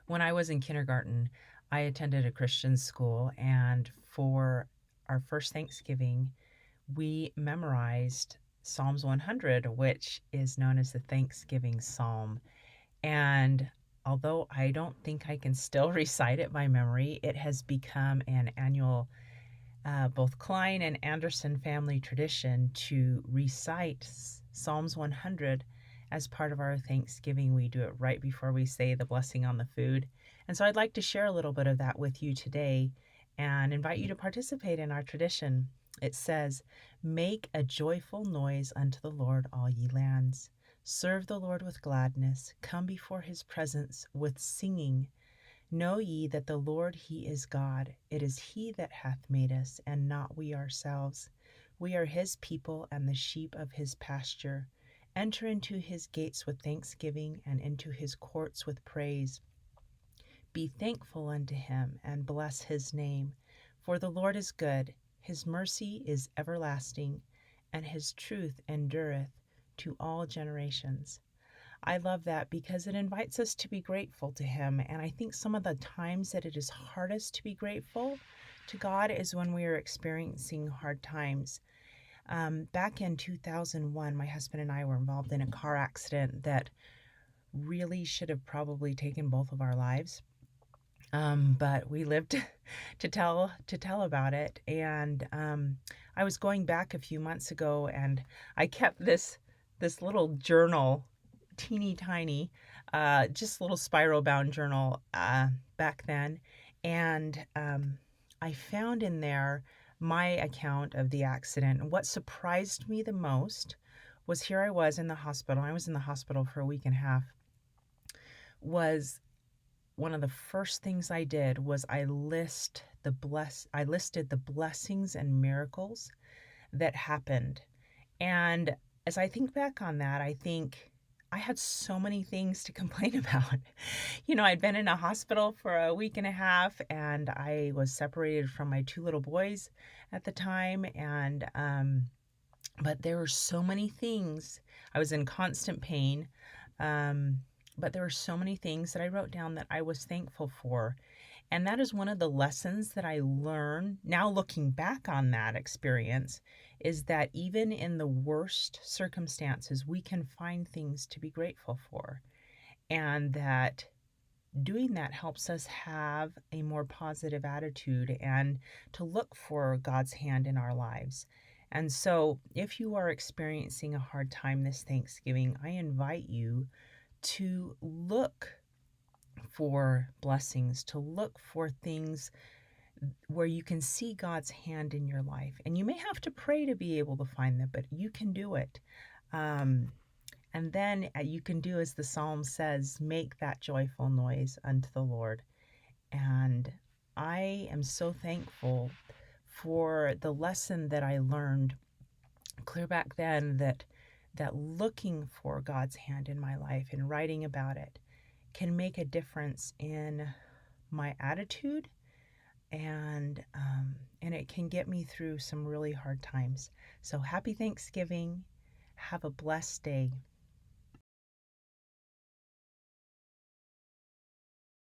When I was in kindergarten, I attended a Christian school, and for our first Thanksgiving, we memorized Psalms 100, which is known as the Thanksgiving Psalm. And although I don't think I can still recite it by memory, it has become an annual both Klein and Anderson family tradition to recite Psalms 100 as part of our Thanksgiving. We do it right before we say the blessing on the food. And so I'd like to share a little bit of that with you today and invite you to participate in our tradition. It says, "Make a joyful noise unto the Lord, all ye lands. Serve the Lord with gladness. Come before his presence with singing. Know ye that the Lord he is God. It is he that hath made us, and not we ourselves. We are his people and the sheep of his pasture. Enter into his gates with thanksgiving, and into his courts with praise. Be thankful unto him, and bless his name. For the Lord is good, his mercy is everlasting, and his truth endureth to all generations." I love that because it invites us to be grateful to Him. And I think some of the times that it is hardest to be grateful to God is when we are experiencing hard times. Back in 2001, my husband and I were involved in a car accident that really should have probably taken both of our lives. But we lived to tell about it. And I was going back a few months ago, and I kept this little journal, teeny tiny, just little spiral bound journal back then, and I found in there my account of the accident. And what surprised me the most was here I was in the hospital. I was in the hospital for a week and a half. Was one of the first things I did was I listed the blessings and miracles that happened. And as I think back on that, I think I had so many things to complain about. I'd been in a hospital for a week and a half, and I was separated from my two little boys at the time. And but there were so many things. I was in constant pain. Um, but there were so many things that I wrote down that I was thankful for. And that is one of the lessons that I learned now looking back on that experience, is that even in the worst circumstances, we can find things to be grateful for. And that doing that helps us have a more positive attitude and to look for God's hand in our lives. And so, if you are experiencing a hard time this Thanksgiving, I invite you to look for blessings, to look for things where you can see God's hand in your life. And you may have to pray to be able to find them, but you can do it. Um, and then you can do as the psalm says, make that joyful noise unto the Lord. And I am so thankful for the lesson that I learned clear back then, that looking for God's hand in my life and writing about it can make a difference in my attitude, and it can get me through some really hard times. So happy Thanksgiving. Have a blessed day.